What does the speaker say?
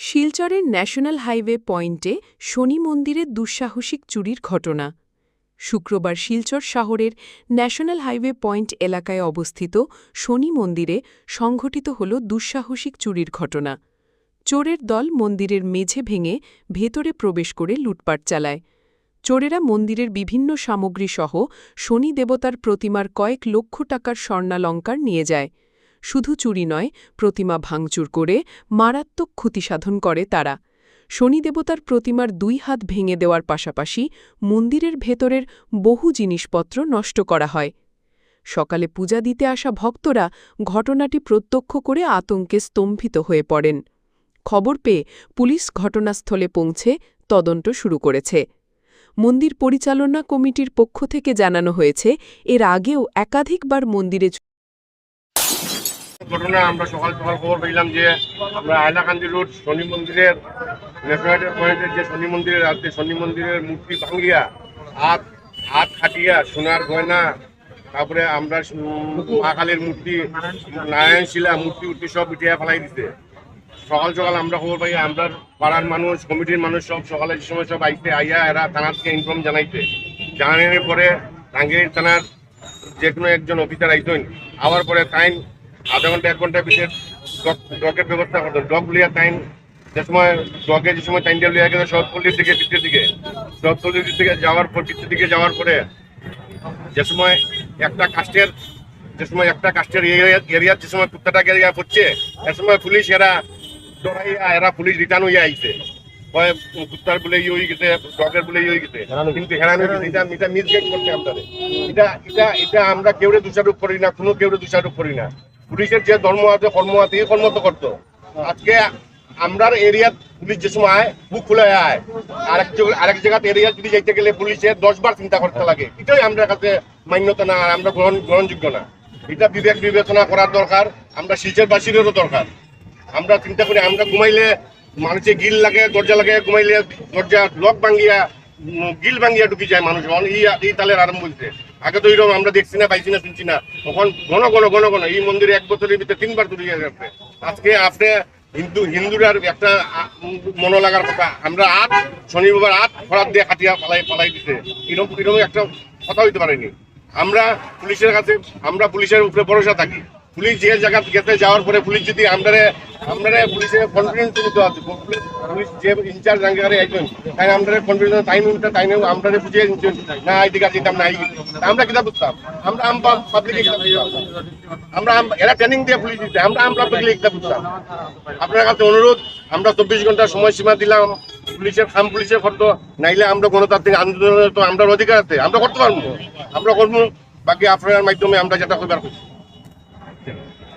শিলচরের national highway পয়েন্টে শনি মন্দিরে দুঃসাহসিক চুরির ঘটনা। শুক্রবার শিলচর শহরের ন্যাশনাল হাইওয়ে পয়েন্ট এলাকায় অবস্থিত শনি মন্দিরে সংঘটিত হল দুঃসাহসিক চুরির ঘটনা। চোরের দল মন্দিরের মেঝে ভেঙে ভেতরে প্রবেশ করে লুটপাট চালায়। চোরেরা মন্দিরের বিভিন্ন সামগ্রীসহ শনি দেবতার প্রতিমার কয়েক লক্ষ টাকার স্বর্ণালঙ্কার নিয়ে যায়। শুধু চুরি নয়, প্রতিমা ভাঙচুর করে মারাত্মক ক্ষতিসাধন করে তারা। শনি দেবতার প্রতিমার 2 হাত ভেঙে দেওয়ার পাশাপাশি মন্দিরের ভেতরের বহু জিনিসপত্র নষ্ট করা হয়। সকালে পূজা দিতে আসা ভক্তরা ঘটনাটি প্রত্যক্ষ করে আতঙ্কে স্তম্ভিত হয়ে পড়েন। খবর পেয়ে পুলিশ ঘটনাস্থলে পৌঁছে তদন্ত শুরু করেছে। মন্দির পরিচালনা কমিটির পক্ষ থেকে জানানো হয়েছে, এর আগেও একাধিকবার মন্দিরে ঘটনা আমরা সকাল সকাল খবর পেলাম যে আমরা হাইলাকান্দি রোড শনি মন্দিরের ন্যাশনাল পয়েন্টের যে শনি মন্দিরের আছে, শনি মন্দিরের মূর্তি ভাঙ্গিয়া হাত খাটিয়া সোনার গয়না, তারপরে আমরা মা কালীর মূর্তি, নারায়ণ শিলা মূর্তি সব উঠিয়া ফেলাই দিতে। সকাল সকাল আমরা খবর পাই, আমরা পাড়ার মানুষ, কমিটির মানুষ সব সকালে যে সময় সব আইতে আইয়া এরা থানার থেকে ইনফর্ম জানাইতে। জানানোর পরে টাঙ্গির থানার যে কোনো একজন অফিসার আইতেন, আবার পরে টাইম আধা ঘন্টা 1 ঘন্টার ভিতরে ডগের ব্যবস্থা করতো। ডগ লিয়া টাইম যে সময় ডগে যে সময় টাইমটা লিয়া গেছে শরৎপল্লির দিকে শরৎপল্লির দিকে যাওয়ার পর যাওয়ার পরে যে সময় একটা কাস্টের এরিয়ার যে সময় কুত্তাটা এরিয়া পড়ছে, এ সময় পুলিশ এরা পুলিশ রিটার্ন হইয়া আইছে। কুত্তার বলে হয়ে গেছে, ডগের বলে হয়ে গেছে, কিন্তু হেরানো এটা মিসগাইড করতে আপনাদের। এটা আমরা কেউরে দোষারোপ করি না, কোনো কেউরে দোষারোপ করি না। পুলিশের যে ধর্ম আছে কর্ম আছে এই কর্ম তো করতো। আজকে আমরার এরিয়া পুলিশ যে সময় আয় বুক খুলে আয়, আরেক জায়গাতে এরিয়া যদি যাইতে গেলে পুলিশের 10 বার চিন্তা করতে লাগে। এটাই আমাদের কাছে মান্যতা না, আর আমরা গ্রহণযোগ্য না। এটা বিবেচনা করার দরকার, আমরা শিলচরবাসীরও দরকার। আমরা চিন্তা করি, আমরা ঘুমাইলে মানুষের গিল লাগে, দরজা লাগে, ঘুমাইলে দরজা লক ভাঙ্গিয়া গিল ভাঙ্গিয়া ঢুকি যায় মানুষ। এই তালের আরম্ভ হয়েছে। আগে তো এইরকম আমরা দেখছি না, পাইছি না, শুনছি না। তখন ঘন এই মন্দিরে 1 বছরের ভিতরে 3 বার চুরি হয়ে গেছে। আজকে আপনি হিন্দুরার একটা মনে লাগার কথা, আমরা শনিবার খরাপ দিয়ে কাটিয়া পালাই দিতে, এরকম একটা কথা হইতে পারেনি। আমরা পুলিশের উপরে ভরসা থাকি। পুলিশ যে জায়গা গেতে যাওয়ার পরে পুলিশ যদি আমরা পুলিশের কনফিডেন্স দিতে আছে, পুলিশ যে ইনচার্জ রাঙ্গারে একজন তাই আমরা কনফিডেন্স টাইম আমরা বুঝিয়ে না এদিকে যেতাম না, আমরা কিতাব বুঝতাম, আমরা পাবলিক আমরা এরা ট্রেনিং দিয়ে পুলিশ দিতে, আমরা পাবলিক কিতাব বুঝতাম। আপনার কাছে অনুরোধ, আমরা 24 ঘন্টার সময়সীমা দিলাম পুলিশের ফটো, নাইলে আমরা গণতান্ত্রিক আন্দোলনের তো আমরা অধিকার আছে, আমরা করতে পারবো, আমরা করবো। বাকি আপনার মাধ্যমে আমরা যেটা করবার